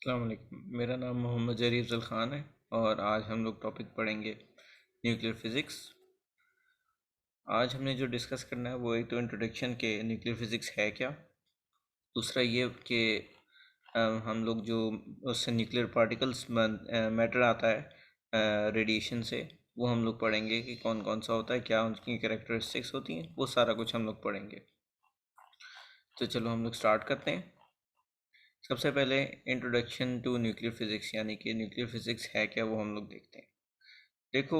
अस्सलाम वालेकुम। मेरा नाम मोहम्मद जरी अफ़ज़ल ख़ान है और आज हम लोग टॉपिक पढ़ेंगे न्यूक्लियर फ़िज़िक्स। आज हमने जो डिस्कस करना है वो एक तो इंट्रोडक्शन के न्यूक्लियर फ़िज़िक्स है क्या, दूसरा ये कि हम लोग जो उससे न्यूक्लियर पार्टिकल्स मैटर आता है रेडिएशन से, वो हम लोग पढ़ेंगे कि कौन कौन सा होता है, क्या उनकी कैरेक्टरिस्टिक्स होती हैं, वो सारा कुछ हम लोग पढ़ेंगे। तो चलो हम लोग स्टार्ट करते हैं। सबसे पहले इंट्रोडक्शन टू न्यूक्लियर फ़िज़िक्स यानी कि न्यूक्लियर फ़िज़िक्स है क्या, वो हम लोग देखते हैं। देखो,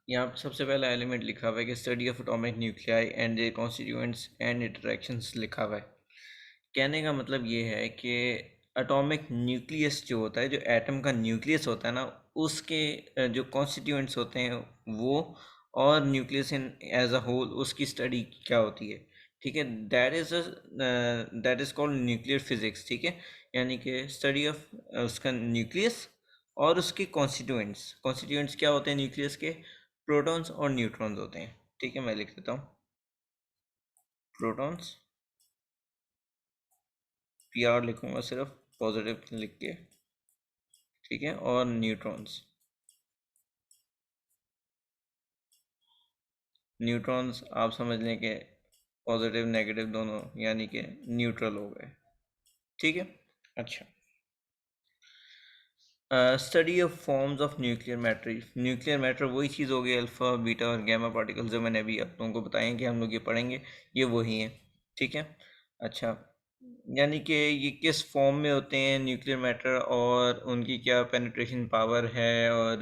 यहाँ पे सबसे पहला एलिमेंट लिखा हुआ है कि study of atomic nuclei and their constituents and interactions लिखा हुआ है। कहने का मतलब ये है कि एटॉमिक न्यूक्लियस जो होता है, जो एटम का न्यूक्लियस होता है ना, उसके जो कॉन्स्टिट्यूएंट्स होते हैं वो, और nucleus in as a whole, उसकी स्टडी क्या होती है। ठीक है, that is called nuclear physics. ठीक है, यानी कि स्टडी ऑफ उसका न्यूक्लियस और उसके कॉन्स्टिट्यूएंट्स। कॉन्स्टिट्यूएंट्स क्या होते हैं न्यूक्लियस के? प्रोटॉन्स और न्यूट्रॉन्स होते हैं। ठीक है, मैं लिख देता हूँ, प्रोटॉन्स, पी आर लिखूँगा सिर्फ, पॉजिटिव लिख के। ठीक है, और न्यूट्रॉन्स। न्यूट्रॉन्स आप समझ लें कि पॉजिटिव नेगेटिव दोनों, यानी कि न्यूट्रल हो गए। ठीक है, अच्छा। Study of forms of nuclear matter. Nuclear matter वही चीज़ हो गई, अल्फ़ा बीटा और गैमा पार्टिकल्स, जो मैंने अभी आप लोगों को बताएं कि हम लोग ये पढ़ेंगे, ये वही हैं। ठीक है, अच्छा, यानी कि ये किस फॉर्म में होते हैं न्यूक्लियर मैटर, और उनकी क्या पेनिट्रेशन पावर है, और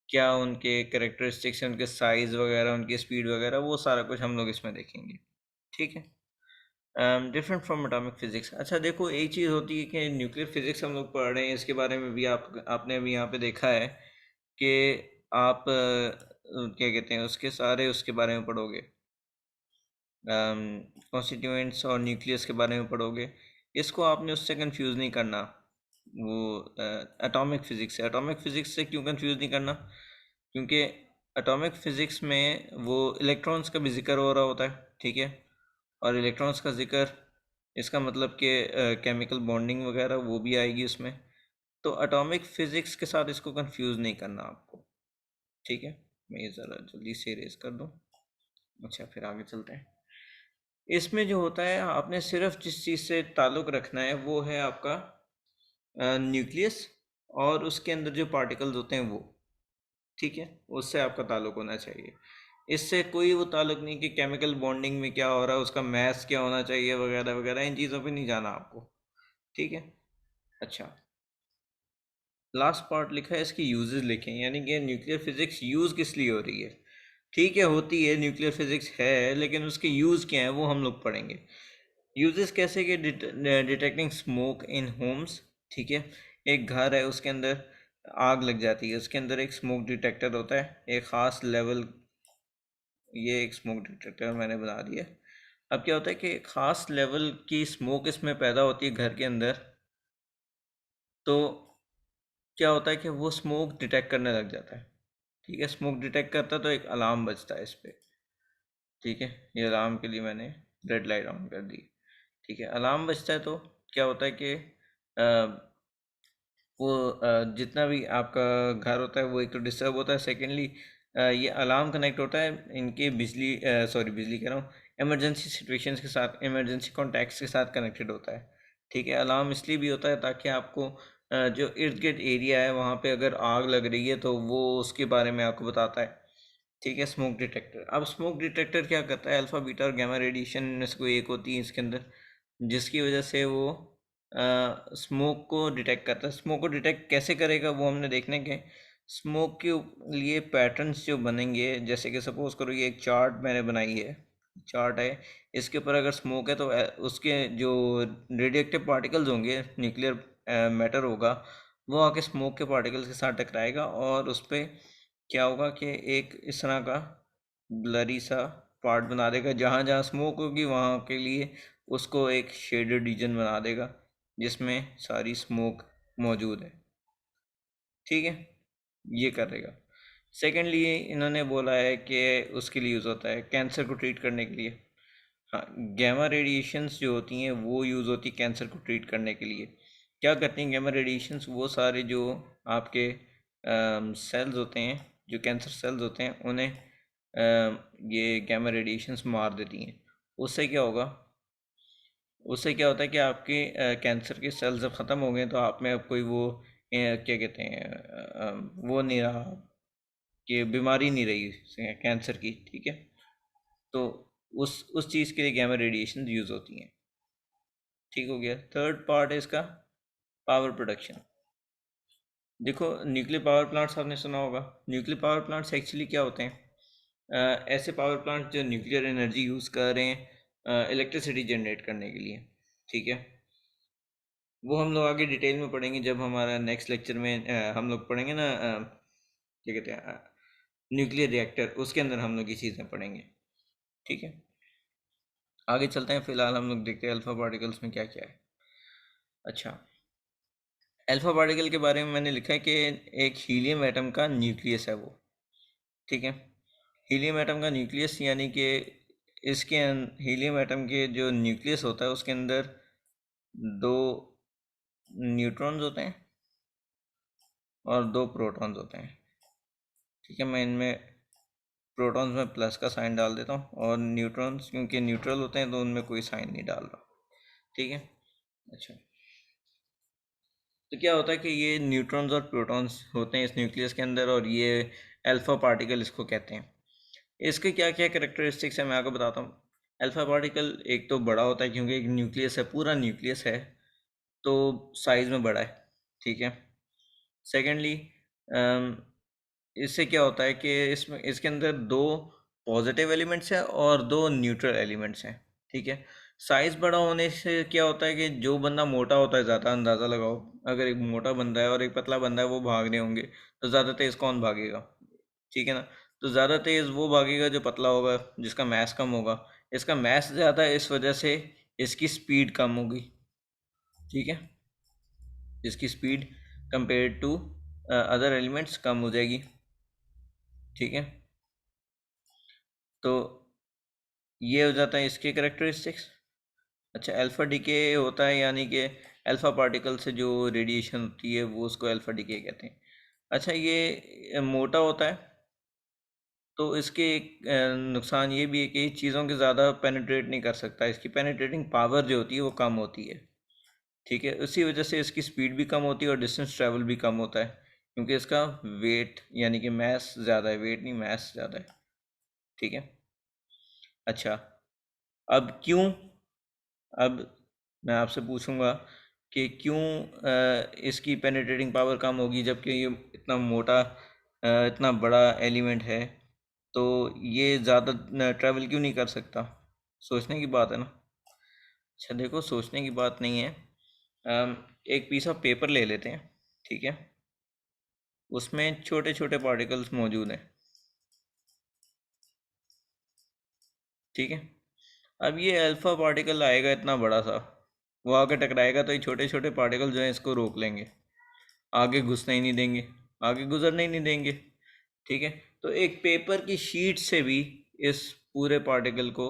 क्या उनके करेक्टरिस्टिक्स हैं, उनके साइज़ वगैरह, उनकी स्पीड वगैरह, वो सारा कुछ हम लोग इसमें देखेंगे। ठीक है, डिफरेंट फ्रॉम एटॉमिक फिजिक्स। अच्छा देखो, एक चीज़ होती है कि न्यूक्लियर फिजिक्स हम लोग पढ़ रहे हैं, इसके बारे में भी आपने भी यहाँ पे देखा है कि आप क्या कहते हैं, उसके बारे में पढ़ोगे, कॉन्स्टिट्यूएंट्स और न्यूक्लियस के बारे में पढ़ोगे। इसको आपने उससे कंफ्यूज नहीं करना, वो एटॉमिक फिज़िक्स है। एटॉमिक फ़िज़िक्स से क्यों कंफ्यूज नहीं करना? क्योंकि एटॉमिक फ़िज़िक्स में वो इलेक्ट्रॉन्स का भी जिक्र हो रहा होता है। ठीक है, और इलेक्ट्रॉन्स का जिक्र, इसका मतलब कि केमिकल बॉन्डिंग वगैरह वो भी आएगी उसमें। तो एटॉमिक फ़िज़िक्स के साथ इसको कंफ्यूज नहीं करना आपको। ठीक है, मैं ये ज़रा जल्दी से इरेज कर दूँ। अच्छा, फिर आगे चलते हैं। इसमें जो होता है, आपने सिर्फ जिस चीज़ से ताल्लुक़ रखना है वो है आपका न्यूक्लियस, और उसके अंदर जो पार्टिकल्स होते हैं वो। ठीक है, उससे आपका ताल्लुक़ होना चाहिए। इससे कोई वो ताल्लुक़ नहीं कि केमिकल बॉन्डिंग में क्या हो रहा है, उसका मैथ क्या होना चाहिए वगैरह वगैरह, इन चीज़ों पे नहीं जाना आपको। ठीक है, अच्छा, लास्ट पार्ट लिखा है, इसकी यूजेस लिखें, यानी कि न्यूक्लियर फिजिक्स यूज़ किस लिए हो रही है। ठीक है, होती है, न्यूक्लियर फिजिक्स है, लेकिन उसके यूज़ क्या है वो हम लोग पढ़ेंगे। यूजेस कैसे कि डिटेक्टिंग स्मोक इन होम्स। ठीक है, एक घर है, उसके अंदर आग लग जाती है, उसके अंदर एक स्मोक डिटेक्टर होता है, एक ख़ास लेवल, ये एक स्मोक डिटेक्टर मैंने बना दिया। अब क्या होता है कि ख़ास लेवल की स्मोक इसमें पैदा होती है घर के अंदर, तो क्या होता है कि वो स्मोक डिटेक्ट करने लग जाता है। ठीक है, स्मोक डिटेक्ट करता है तो एक अलार्म बजता है इस पर। ठीक है, ये अलार्म के लिए मैंने रेड लाइट ऑन कर दी। ठीक है, अलार्म बजता है तो क्या होता है कि वो जितना भी आपका घर होता है वो एक तो डिस्टर्ब होता है, सेकेंडली ये अलार्म कनेक्ट होता है इनके बिजली, सॉरी बिजली कह रहा हूँ, इमरजेंसी सिचुएशंस के साथ, इमरजेंसी कॉन्टैक्ट्स के साथ कनेक्टेड होता है। ठीक है, अलार्म इसलिए भी होता है ताकि आपको जो इर्द गिर्द एरिया है वहाँ पे अगर आग लग रही है तो वो उसके बारे में आपको बताता है। ठीक है, स्मोक डिटेक्टर। अब स्मोक डिटेक्टर क्या करता है, अल्फ़ा बीटा और गामा रेडिएशन में से कोई एक होती है इसके अंदर, जिसकी वजह से वो स्मोक को डिटेक्ट करता है। स्मोक को डिटेक्ट कैसे करेगा वो हमने देखने के। स्मोक के लिए पैटर्न्स जो बनेंगे, जैसे कि सपोज करो ये एक चार्ट मैंने बनाई है, चार्ट है, इसके ऊपर अगर स्मोक है तो उसके जो रेडियो एक्टिव पार्टिकल्स होंगे, न्यूक्लियर मैटर होगा, वो आके स्मोक के पार्टिकल्स के साथ टकराएगा, और उस पर क्या होगा कि एक इस तरह का ब्लरी सा पार्ट बना देगा। जहाँ जहाँ स्मोक होगी वहाँ के लिए उसको एक शेडेड रीजन बना देगा जिसमें सारी स्मोक मौजूद है। ठीक है, ये करेगा। सेकेंडली इन्होंने बोला है कि उसके लिए यूज़ होता है कैंसर को ट्रीट करने के लिए। हाँ, गैमा रेडिएशंस जो होती हैं वो यूज़ होती है कैंसर को ट्रीट करने के लिए। क्या करती हैं गैमा रेडिएशंस? वो सारे जो आपके सेल्स होते हैं, जो कैंसर सेल्स होते हैं, उन्हें ये गैमा रेडिएशंस मार देती हैं। उससे क्या होगा? उससे क्या होता है कि आपके कैंसर के सेल्स जब ख़त्म हो गए तो आप में अब कोई वो क्या कहते हैं, वो नहीं रहा कि बीमारी नहीं रही कैंसर की, ठीक है। तो उस चीज़ के लिए गैमा रेडिएशन यूज़ होती हैं। ठीक हो गया। थर्ड पार्ट है इसका पावर प्रोडक्शन। देखो, न्यूक्लियर पावर प्लांट्स आपने सुना होगा। न्यूक्लियर पावर प्लांट्स एक्चुअली क्या होते हैं? ऐसे पावर प्लांट जो न्यूक्लियर एनर्जी यूज़ कर रहे हैं इलेक्ट्रिसिटी जनरेट करने के लिए, ठीक है। वो हम लोग आगे डिटेल में पढ़ेंगे जब हमारा नेक्स्ट लेक्चर में हम लोग पढ़ेंगे ना, क्या कहते हैं, न्यूक्लियर रिएक्टर, उसके अंदर हम लोग ये चीज़ें पढ़ेंगे, ठीक है। आगे चलते हैं, फिलहाल हम लोग देखते हैं अल्फा पार्टिकल्स में क्या क्या है। अच्छा, अल्फा पार्टिकल के बारे में मैंने लिखा है कि एक हीलियम एटम का न्यूक्लियस है वो, ठीक है। हीलियम एटम का न्यूक्लियस यानी कि हीलियम एटम के जो न्यूक्लियस होता है उसके अंदर दो न्यूट्रॉन्स होते हैं और दो प्रोटॉन्स होते हैं, ठीक है। मैं इनमें प्रोटॉन्स में प्लस का साइन डाल देता हूँ और न्यूट्रॉन्स क्योंकि न्यूट्रल होते हैं तो उनमें कोई साइन नहीं डाल रहा, ठीक है। अच्छा, तो क्या होता है कि ये न्यूट्रॉन्स और प्रोटॉन्स होते हैं इस न्यूक्लियस के अंदर और ये अल्फा पार्टिकल इसको कहते हैं। इसके क्या क्या कैरेक्टरिस्टिक्स है मैं आपको बताता हूँ। अल्फा पार्टिकल एक तो बड़ा होता है क्योंकि एक न्यूक्लियस है, पूरा न्यूक्लियस है तो साइज़ में बड़ा है, ठीक है। सेकेंडली, इससे क्या होता है कि इसमें इसके अंदर दो पॉजिटिव एलिमेंट्स हैं और दो न्यूट्रल एलिमेंट्स हैं, ठीक है। साइज़ बड़ा होने से क्या होता है कि जो बंदा मोटा होता है, ज़्यादा अंदाज़ा लगाओ, अगर एक मोटा बंदा है और एक पतला बंदा है वो भाग रहे होंगे तो ज़्यादा तेज़ कौन भागेगा, ठीक है ना। तो ज़्यादा तेज़ वो भागेगा जो पतला होगा, जिसका मैस कम होगा। इसका मैस ज़्यादा है, इस वजह से इसकी स्पीड कम होगी, ठीक है। इसकी speed compare to other elements कम हो जाएगी, ठीक है। तो ये हो जाता है इसके करेक्टरिस्टिक्स। अच्छा, अल्फ़ा डीके होता है यानी कि अल्फ़ा पार्टिकल से जो रेडिएशन होती है वो उसको अल्फ़ा डीके कहते हैं। अच्छा, ये मोटा होता है तो इसके एक नुकसान ये भी है कि चीज़ों के ज़्यादा पेनिट्रेट नहीं कर सकता, इसकी पेनिट्रेटिंग पावर जो होती है वो कम होती है, ठीक है। उसी वजह से इसकी स्पीड भी कम होती है और डिस्टेंस ट्रैवल भी कम होता है क्योंकि इसका वेट यानी कि मैस ज़्यादा है, वेट नहीं मैस ज़्यादा है, ठीक है। अच्छा, अब क्यों, अब मैं आपसे पूछूंगा कि क्यों इसकी पेनिट्रेटिंग पावर कम होगी जबकि ये इतना मोटा इतना बड़ा एलिमेंट है, तो ये ज़्यादा ट्रैवल क्यों नहीं कर सकता? सोचने की बात है ना। अच्छा देखो, सोचने की बात नहीं है। एक पीस ऑफ पेपर ले लेते हैं, ठीक है। उसमें छोटे छोटे पार्टिकल्स मौजूद हैं, ठीक है। अब ये अल्फ़ा पार्टिकल आएगा इतना बड़ा सा, वो आगे टकराएगा तो ये छोटे छोटे पार्टिकल जो हैं इसको रोक लेंगे, आगे घुसने ही नहीं देंगे, आगे गुजरने ही नहीं देंगे, ठीक है। तो एक पेपर की शीट से भी इस पूरे पार्टिकल को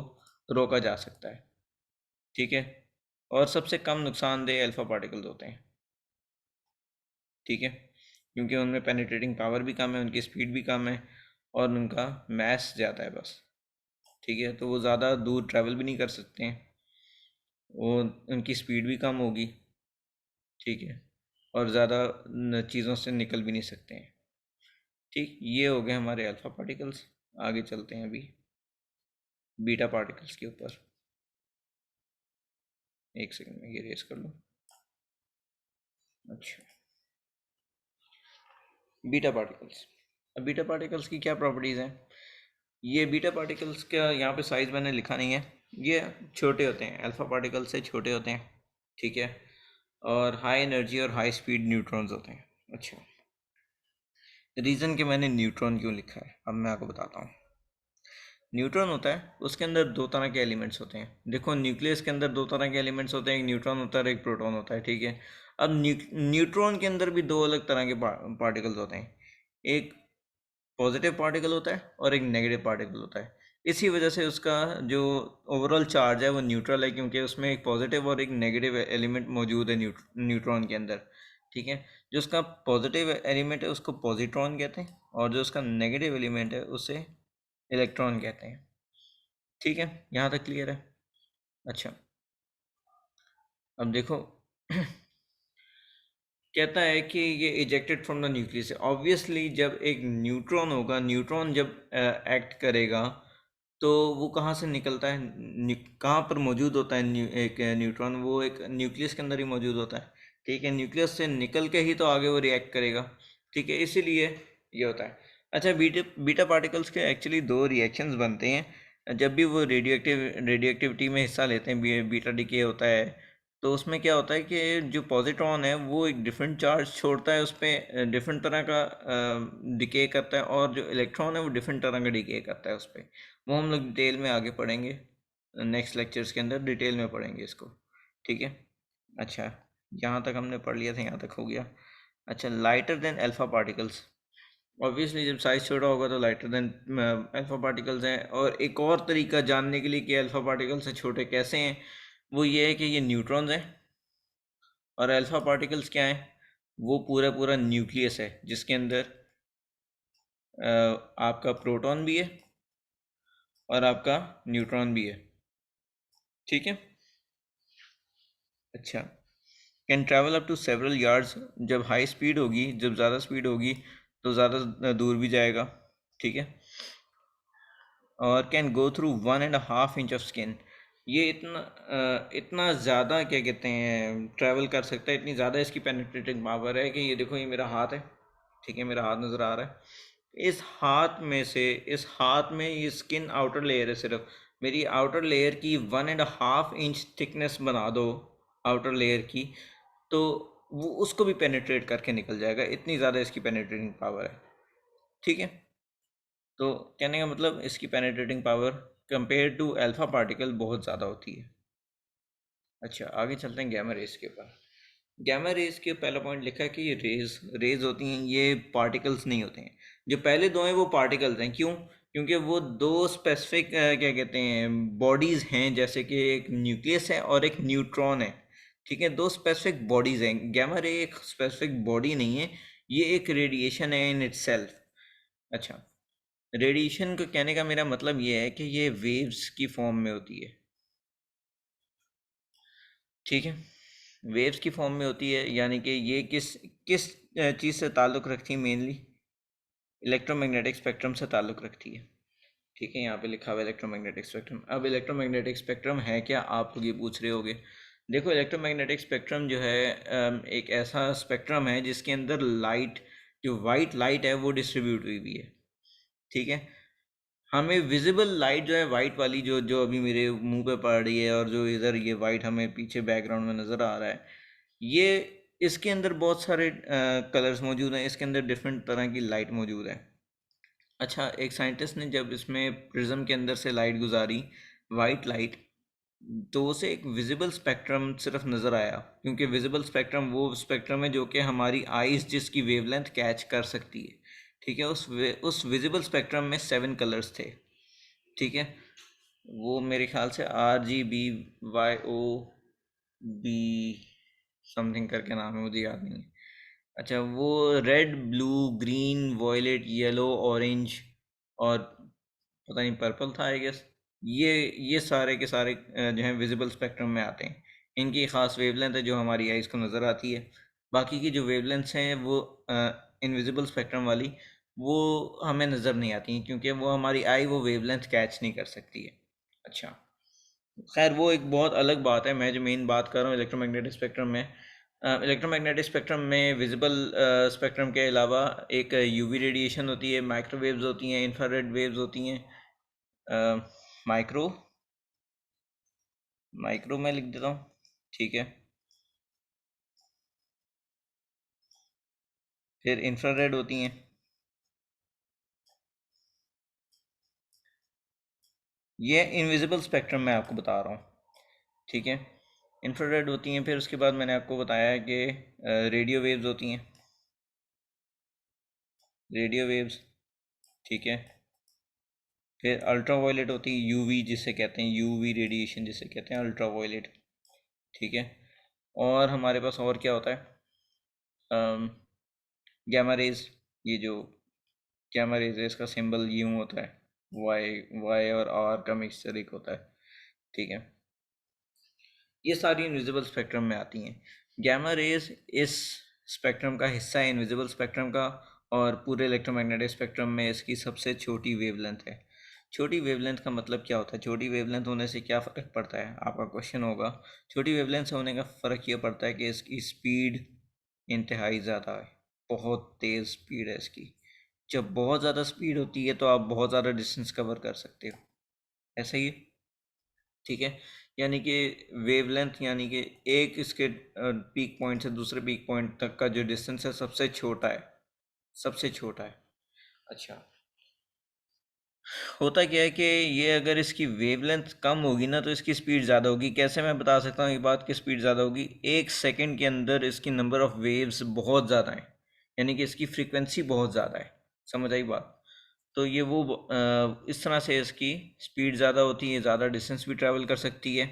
रोका जा सकता है, ठीक है। और सबसे कम नुकसानदेह अल्फ़ा पार्टिकल्स होते हैं, ठीक है, क्योंकि उनमें पेनिट्रेटिंग पावर भी कम है, उनकी स्पीड भी कम है और उनका मैस ज़्यादा है बस, ठीक है। तो वो ज़्यादा दूर ट्रैवल भी नहीं कर सकते हैं, वो उनकी स्पीड भी कम होगी, ठीक है, और ज़्यादा चीज़ों से निकल भी नहीं सकते हैं, ठीक। ये हो गए हमारे अल्फ़ा पार्टिकल्स। आगे चलते हैं अभी बीटा पार्टिकल्स के ऊपर। एक सेकंड में ये रेस कर लूँ। अच्छा, बीटा पार्टिकल्स। अब बीटा पार्टिकल्स की क्या प्रॉपर्टीज़ हैं? ये बीटा पार्टिकल्स का यहाँ पे साइज़ मैंने लिखा नहीं है, ये छोटे होते हैं, अल्फ़ा पार्टिकल से छोटे होते हैं, ठीक है। और हाई एनर्जी और हाई स्पीड न्यूट्रॉन्स होते हैं। अच्छा, रीज़न कि मैंने न्यूट्रॉन क्यों लिखा है अब मैं आपको बताता हूँ। न्यूट्रॉन होता है, उसके अंदर दो तरह के एलिमेंट्स होते हैं। देखो, न्यूक्लियस के अंदर दो तरह के एलिमेंट्स होते हैं, एक न्यूट्रॉन होता है और एक प्रोटॉन होता है, ठीक है। अब न्यूट्रॉन के अंदर भी दो अलग तरह के पार्टिकल्स होते हैं, एक पॉजिटिव पार्टिकल होता है और एक नेगेटिव पार्टिकल होता है। इसी वजह से उसका जो ओवरऑल चार्ज है वो न्यूट्रल है, क्योंकि उसमें एक पॉजिटिव और एक नेगेटिव एलिमेंट मौजूद है न्यूट्रॉन के अंदर। ठीक है, जो उसका पॉजिटिव एलिमेंट है उसको पॉजिट्रॉन कहते हैं, और जो उसका नेगेटिव एलिमेंट है उसे इलेक्ट्रॉन कहते हैं। ठीक है, यहाँ तक क्लियर है? अच्छा, अब देखो कहता है कि ये इजेक्टेड फ्रॉम द न्यूक्लियस है। ऑब्वियसली जब एक न्यूट्रॉन होगा, न्यूट्रॉन जब एक्ट करेगा तो वो कहाँ से निकलता है, कहाँ पर मौजूद होता है एक न्यूट्रॉन, वो एक न्यूक्लियस के अंदर ही मौजूद होता है। ठीक है, न्यूक्लियस से निकल के ही तो आगे वो रिएक्ट करेगा। ठीक है, इसीलिए ये होता है। अच्छा, बीटा बीटा पार्टिकल्स के एक्चुअली दो रिएक्शंस बनते हैं जब भी वो रेडियो एक्टिविटी में हिस्सा लेते हैं, बीटा डिके होता है। तो उसमें क्या होता है कि जो पॉजिट्रॉन है वो एक डिफरेंट चार्ज छोड़ता है, उस पर डिफरेंट तरह का डिके करता है, और जो इलेक्ट्रॉन है वो डिफरेंट तरह का डिके करता है उस पर। वो हम लोग डिटेल में आगे पढ़ेंगे, नेक्स्ट लेक्चर्स के अंदर डिटेल में पढ़ेंगे इसको। ठीक है, अच्छा, यहाँ तक हमने पढ़ लिया था, यहाँ तक हो गया। अच्छा, lighter than alpha particles. Obviously जब साइज छोटा होगा तो लाइटर देन अल्फा पार्टिकल्स हैं। और एक और तरीका जानने के लिए कि अल्फा पार्टिकल्स से छोटे कैसे हैं, वो ये है कि ये न्यूट्रॉन्स हैं, और अल्फा पार्टिकल्स क्या हैं, वो पूरा पूरा न्यूक्लियस है जिसके अंदर आपका प्रोटॉन भी है और आपका न्यूट्रॉन भी है। ठीक है, अच्छा, can travel up to several yards. जब हाई स्पीड होगी, जब ज़्यादा स्पीड होगी तो ज़्यादा दूर भी जाएगा। ठीक है, और can go through 1.5 inch of skin. ये इतना ज़्यादा क्या कहते हैं ट्रैवल कर सकता है, इतनी ज़्यादा इसकी पेनिट्रेटिंग पावर है कि ये देखो, ये मेरा हाथ है। ठीक है, मेरा हाथ नज़र आ रहा है। इस हाथ में ये स्किन आउटर लेयर है सिर्फ। मेरी आउटर लेयर की 1.5 इंच थिकनेस बना दो आउटर लेयर की, तो वो उसको भी पेनिट्रेट करके निकल जाएगा, इतनी ज़्यादा इसकी पेनिट्रेटिंग पावर है। ठीक है, तो कहने का मतलब इसकी penetrating power compare to alpha particle बहुत ज़्यादा होती है। अच्छा, आगे चलते हैं गैमा रेस के ऊपर। गैमा रेस के पहला पॉइंट लिखा है कि ये रेज रेज होती हैं, ये पार्टिकल्स नहीं होते हैं। जो पहले दो हैं वो पार्टिकल्स हैं। क्यों? क्योंकि वो दो स्पेसिफिक क्या कहते हैं बॉडीज़ हैं, जैसे कि एक न्यूक्लियस है और एक न्यूट्रॉन है। ठीक है, दो स्पेसिफिक बॉडीज़ हैं। गैमा रे एक स्पेसिफिक बॉडी नहीं है, ये एक रेडिएशन है इन इटसेल्फ। अच्छा, रेडिएशन को कहने का मेरा मतलब ये है कि ये वेव्स की फॉर्म में होती है। ठीक है, वेव्स की फॉर्म में होती है, यानी कि ये किस किस चीज़ से ताल्लुक़ रखती है मेनली, इलेक्ट्रोमैग्नेटिक स्पेक्ट्रम से ताल्लुक़ रखती है। ठीक है, यहाँ पे लिखा हुआ है इलेक्ट्रोमैग्नेटिक स्पेक्ट्रम। अब इलेक्ट्रोमैग्नेटिक स्पेक्ट्रम है क्या, आप लोग ये पूछ रहे होगे। देखो, इलेक्ट्रोमैग्नेटिक स्पेक्ट्रम जो है एक ऐसा स्पेक्ट्रम है जिसके अंदर लाइट, जो वाइट लाइट है वो डिस्ट्रीब्यूट हुई हुई है। ठीक है, हमें विजिबल लाइट जो है वाइट वाली, जो जो अभी मेरे मुंह पे पड़ रही है, और जो इधर ये वाइट हमें पीछे बैकग्राउंड में नज़र आ रहा है, ये इसके अंदर बहुत सारे कलर्स मौजूद हैं, इसके अंदर डिफरेंट तरह की लाइट मौजूद है। अच्छा, एक साइंटिस्ट ने जब इसमें प्रिज्म के अंदर से लाइट गुजारी, वाइट लाइट, तो उसे एक विजिबल स्पेक्ट्रम सिर्फ नज़र आया, क्योंकि विजिबल स्पेक्ट्रम वो स्पेक्ट्रम है जो कि हमारी आइज़ जिसकी वेवलेंथ कैच कर सकती है। ठीक है, उस विजिबल स्पेक्ट्रम में 7 कलर्स थे। ठीक है, वो मेरे ख्याल से RGBYOB समथिंग करके नाम है, मुझे याद नहीं है। अच्छा, वो red, blue, green, violet, yellow, orange, और पता नहीं पर्पल था आई गेस। ये सारे के सारे जो हैं विजिबल स्पेक्ट्रम में आते हैं। इनकी ख़ास वेवलेंथ है जो हमारी आइज़ को नज़र आती है। बाकी की जो वेवलेंथ्स हैं वो इनविजिबल स्पेक्ट्रम वाली, वो हमें नज़र नहीं आती हैं, क्योंकि वो हमारी आई वो वेवलेंथ कैच नहीं कर सकती है। अच्छा, खैर वो एक बहुत अलग बात है। मैं जो मेन बात कर रहा हूँ इलेक्ट्रोमैग्नेटिक स्पेक्ट्रम में, इलेक्ट्रोमैग्नेटिक स्पेक्ट्रम में विजिबल स्पेक्ट्रम के अलावा एक यूवी रेडिएशन होती है, माइक्रोवेव्स होती हैं, इंफ्रारेड वेव्स होती हैं। माइक्रो माइक्रो में लिख देता हूँ। ठीक है, फिर इंफ्रारेड होती हैं। ये इनविजिबल स्पेक्ट्रम मैं आपको बता रहा हूँ। ठीक है, इंफ्रारेड होती हैं, फिर उसके बाद मैंने आपको बताया है कि रेडियो वेव्स होती हैं, रेडियो वेव्स। ठीक है, फिर अल्ट्रा वायलेट होती है यूवी जिसे कहते हैं, यूवी रेडिएशन जिसे कहते हैं अल्ट्रा वायलेट, ठीक है। और हमारे पास और क्या होता है, गैमा रेज। ये जो गैमा रेज है इसका सिंबल यूं होता है, वाई, वाई और आर का मिक्सचर एक होता है, ठीक है। ये सारी इनविजिबल स्पेक्ट्रम में आती हैं। गैमा रेज इस स्पेक्ट्रम का हिस्सा है, इनविजिबल स्पेक्ट्रम का, और पूरे इलेक्ट्रोमैग्नेटिक स्पेक्ट्रम में इसकी सबसे छोटी वेवलेंथ है। छोटी वेवलेंथ का मतलब क्या होता है, छोटी वेवलेंथ होने से क्या फ़र्क पड़ता है, आपका क्वेश्चन होगा। छोटी वेवलेंथ होने का फ़र्क ये पड़ता है कि इसकी स्पीड इंतहाई ज़्यादा है, बहुत तेज़ स्पीड है इसकी। जब बहुत ज़्यादा स्पीड होती है तो आप बहुत ज़्यादा डिस्टेंस कवर कर सकते हो, ऐसा ही, ठीक है। यानी कि वेवलेंथ यानी कि एक इसके पीक पॉइंट से दूसरे पीक पॉइंट तक का जो डिस्टेंस है सबसे छोटा है, सबसे छोटा है। अच्छा, होता क्या है कि ये अगर इसकी वेवलेंथ कम होगी ना तो इसकी स्पीड ज़्यादा होगी। कैसे मैं बता सकता हूँ ये बात कि स्पीड ज़्यादा होगी, एक सेकंड के अंदर इसकी नंबर ऑफ़ वेव्स बहुत ज़्यादा है, यानी कि इसकी फ्रीक्वेंसी बहुत ज़्यादा है, समझ आई बात। तो ये वो इस तरह से इसकी स्पीड ज़्यादा होती है, ज़्यादा डिस्टेंस भी ट्रैवल कर सकती है।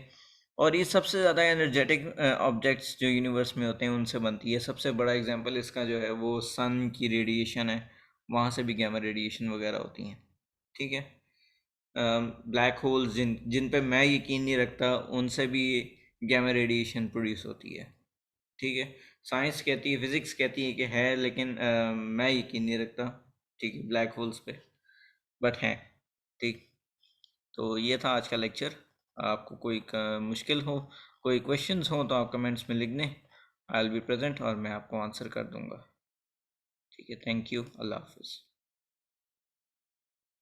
और ये सबसे ज़्यादा एनर्जेटिक ऑब्जेक्ट्स जो यूनिवर्स में होते हैं उनसे बनती है। सबसे बड़ा एग्जांपल इसका जो है वो सन की रेडिएशन है, वहाँ से भी गैमा रेडिएशन वगैरह होती हैं, ठीक है। ब्लैक होल्स जिन जिन पे मैं यकीन नहीं रखता उनसे भी गैमा रेडिएशन प्रोड्यूस होती है, ठीक है। साइंस कहती है, फिज़िक्स कहती है कि है, लेकिन मैं यकीन नहीं रखता, ठीक है, ब्लैक होल्स पे, बट हैं, ठीक। तो ये था आज का लेक्चर। आपको कोई मुश्किल हो, कोई क्वेश्चंस हो तो आप कमेंट्स में लिख दें, आई विल बी प्रेजेंट और मैं आपको आंसर कर दूंगा, ठीक है। थैंक यू, अल्लाह हाफिज़।